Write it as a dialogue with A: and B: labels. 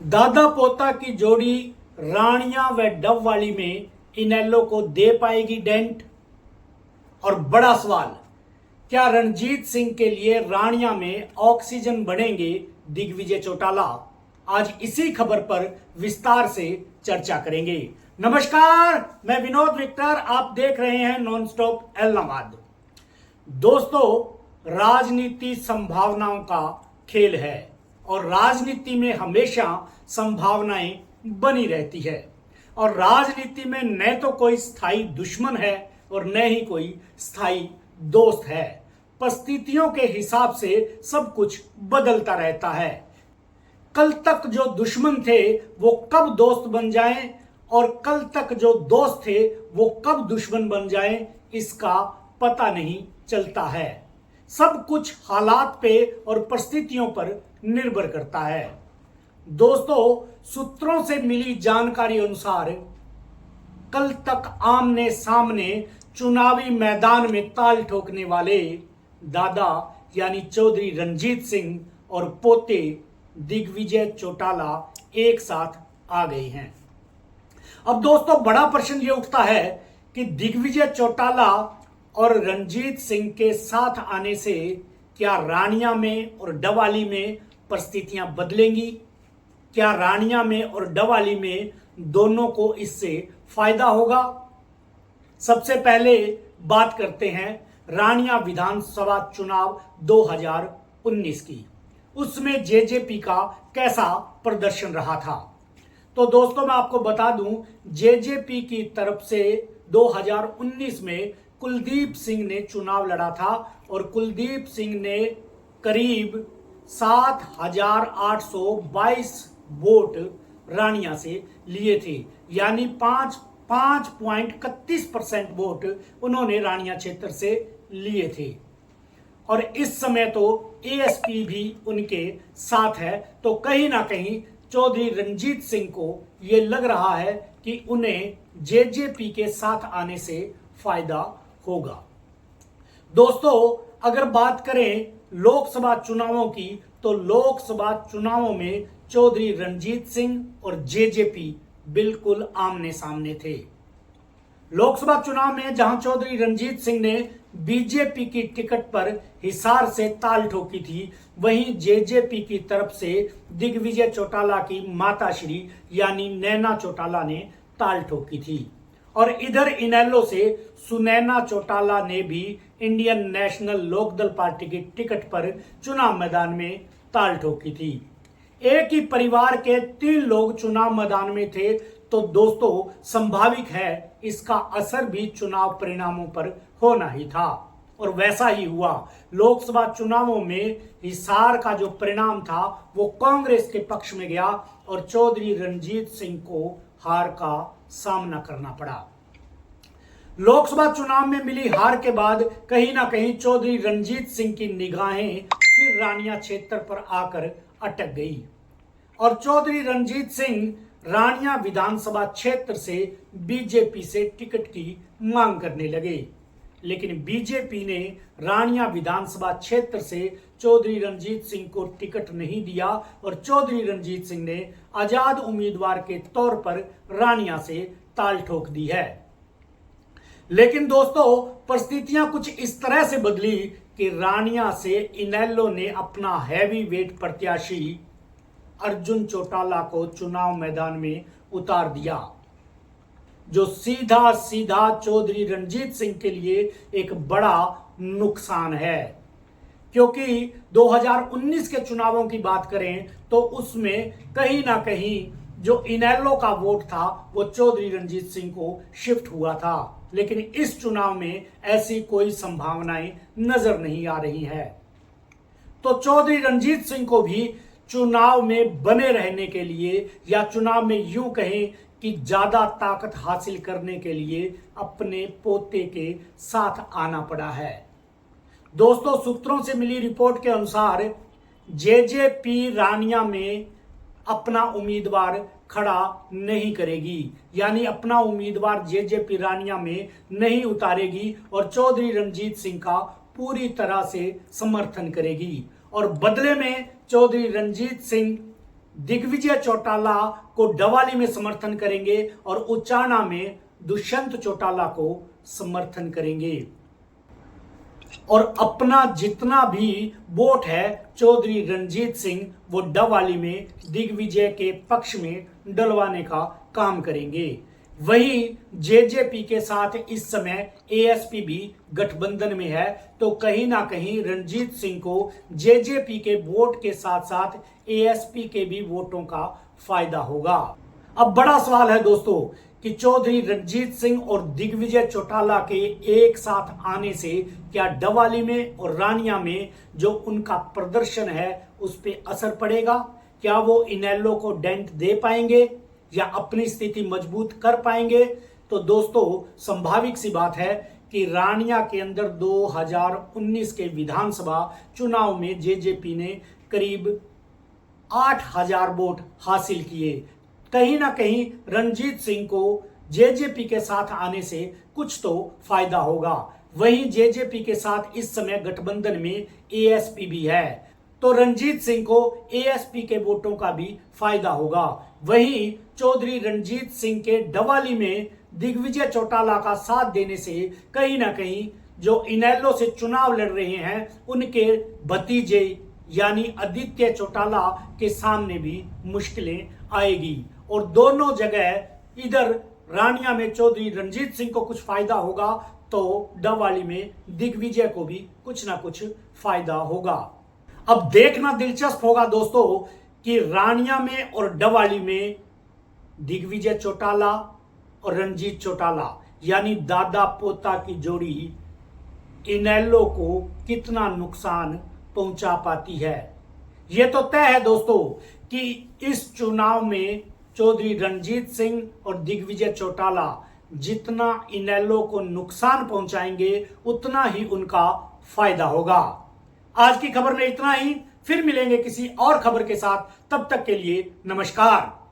A: दादा पोता की जोड़ी रानिया व डबवाली में इनेलो को दे पाएगी डेंट। और बड़ा सवाल, क्या रणजीत सिंह के लिए रानिया में ऑक्सीजन बनेंगे दिग्विजय चौटाला? आज इसी खबर पर विस्तार से चर्चा करेंगे। नमस्कार, मैं विनोद विक्टर, आप देख रहे हैं नॉन स्टॉप इलाहाबाद। दोस्तों, राजनीति संभावनाओं का खेल है और राजनीति में हमेशा संभावनाएं बनी रहती है। और राजनीति में न तो कोई स्थायी दुश्मन है और न ही कोई स्थायी दोस्त है। परिस्थितियों के हिसाब से सब कुछ बदलता रहता है। कल तक जो दुश्मन थे वो कब दोस्त बन जाएं और कल तक जो दोस्त थे वो कब दुश्मन बन जाएं, इसका पता नहीं चलता है। सब कुछ हालात पे और परिस्थितियों पर निर्भर करता है। दोस्तों, सूत्रों से मिली जानकारी अनुसार कल तक आमने सामने चुनावी मैदान में ताल ठोकने वाले दादा यानी चौधरी रणजीत सिंह और पोते दिग्विजय चौटाला एक साथ आ गए हैं। अब दोस्तों, बड़ा प्रश्न ये उठता है कि दिग्विजय चौटाला और रणजीत सिंह के साथ आने से क्या रानिया में और डवाली में परिस्थितियां बदलेंगी? क्या रानिया में और डवाली में दोनों को इससे फायदा होगा? सबसे पहले बात करते हैं रानिया विधानसभा चुनाव 2019 की। उसमें जेजेपी का कैसा प्रदर्शन रहा था? तो दोस्तों, मैं आपको बता दूं, जेजेपी की तरफ से 2019 में कुलदीप सिंह ने चुनाव लड़ा था और कुलदीप सिंह ने करीब 7,822 वोट रानिया से लिए थे, यानी 5.31% वोट उन्होंने रानिया क्षेत्र से लिए थे। और इस समय तो एएसपी भी उनके साथ है। तो कहीं ना कहीं चौधरी रणजीत सिंह को यह लग रहा है कि उन्हें जेजेपी के साथ आने से फायदा होगा। दोस्तों, अगर बात करें लोकसभा चुनावों की, तो लोकसभा चुनावों में चौधरी रणजीत सिंह और जेजेपी बिल्कुल आमने सामने थे। लोकसभा चुनाव में जहां चौधरी रणजीत सिंह ने बीजेपी की टिकट पर हिसार से ताल ठोकी थी, वहीं जेजेपी की तरफ से दिग्विजय चौटाला की माताश्री यानी नैना चौटाला ने ताल ठोकी थी। और इधर इनेलो से सुनैना चौटाला ने भी इंडियन नेशनल लोकदल पार्टी की टिकट पर चुनाव मैदान में ताल ठोकी थी। एक ही परिवार के 3 लोग चुनाव मैदान में थे, तो दोस्तों संभाविक है इसका असर भी चुनाव परिणामों पर होना ही था। और वैसा ही हुआ। लोकसभा चुनावों में हिसार का जो परिणाम था वो कांग्रेस के पक्ष में गया और चौधरी रणजीत सिंह को हार का सामना करना पड़ा। लोकसभा चुनाव में मिली हार के बाद कहीं ना कहीं चौधरी रणजीत सिंह की निगाहें फिर रानिया क्षेत्र पर आकर अटक गई और चौधरी रणजीत सिंह रानिया विधानसभा क्षेत्र से बीजेपी से टिकट की मांग करने लगे। लेकिन बीजेपी ने रानिया विधानसभा क्षेत्र से चौधरी रणजीत सिंह को टिकट नहीं दिया और चौधरी रणजीत सिंह ने आजाद उम्मीदवार के तौर पर रानिया से ताल ठोक दी है। लेकिन दोस्तों, परिस्थितियां कुछ इस तरह से बदली कि रानिया से इनेलो ने अपना हैवी वेट प्रत्याशी अर्जुन चौटाला को चुनाव मैदान में उतार दिया, जो सीधा सीधा चौधरी रणजीत सिंह के लिए एक बड़ा नुकसान है। क्योंकि 2019 के चुनावों की बात करें तो उसमें कहीं ना कहीं जो इनेलो का वोट था वो चौधरी रणजीत सिंह को शिफ्ट हुआ था। लेकिन इस चुनाव में ऐसी कोई संभावनाएं नजर नहीं आ रही है। तो चौधरी रणजीत सिंह को भी चुनाव में बने रहने के लिए, या चुनाव में यूं कहें कि ज्यादा ताकत हासिल करने के लिए, अपने पोते के साथ आना पड़ा है। दोस्तों, सूत्रों से मिली रिपोर्ट के अनुसार जेजेपी रानिया में अपना उम्मीदवार खड़ा नहीं करेगी, यानी अपना उम्मीदवार जेजेपी रानिया में नहीं उतारेगी और चौधरी रणजीत सिंह का पूरी तरह से समर्थन करेगी। और बदले में चौधरी रणजीत सिंह दिग्विजय चौटाला को डवाली में समर्थन करेंगे और उचाना में दुष्यंत चौटाला को समर्थन करेंगे और अपना जितना भी वोट है चौधरी रणजीत सिंह वो डवाली में दिग्विजय के पक्ष में डलवाने का काम करेंगे। वहीं जेजेपी के साथ इस समय एएसपी भी गठबंधन में है, तो कहीं ना कहीं रणजीत सिंह को जेजेपी के वोट के साथ साथ एएसपी के भी वोटों का फायदा होगा। अब बड़ा सवाल है दोस्तों कि चौधरी रणजीत सिंह और दिग्विजय चौटाला के एक साथ आने से क्या डवाली में और रानिया में जो उनका प्रदर्शन है उस पर असर पड़ेगा? क्या वो इनेलो को डेंट दे पाएंगे या अपनी स्थिति मजबूत कर पाएंगे? तो दोस्तों संभाविक सी बात है कि रानिया के अंदर 2019 के विधानसभा चुनाव में जेजेपी ने करीब 8000 वोट हासिल किए। कहीं ना कहीं रणजीत सिंह को जेजेपी के साथ आने से कुछ तो फायदा होगा। वहीं जेजेपी के साथ इस समय गठबंधन में एएसपी भी है, तो रणजीत सिंह को एएसपी के वोटों का भी फायदा होगा। वहीं चौधरी रणजीत सिंह के डवाली में दिग्विजय चौटाला का साथ देने से कहीं ना कहीं जो इनेलो से चुनाव लड़ रहे हैं उनके भतीजे यानी आदित्य चौटाला के सामने भी मुश्किलें आएगी और दोनों जगह इधर रानिया में चौधरी रणजीत सिंह को कुछ फायदा होगा तो डवाली में दिग्विजय को भी कुछ ना कुछ फायदा होगा। अब देखना दिलचस्प होगा दोस्तों कि रानिया में और डवाली में दिग्विजय चौटाला और रणजीत चौटाला यानी दादा पोता की जोड़ी इनेलो को कितना नुकसान पहुंचा पाती है। यह तो तय है दोस्तों कि इस चुनाव में चौधरी रणजीत सिंह और दिग्विजय चौटाला जितना इनेलो को नुकसान पहुंचाएंगे उतना ही उनका फायदा होगा। आज की खबर में इतना ही, फिर मिलेंगे किसी और खबर के साथ, तब तक के लिए नमस्कार।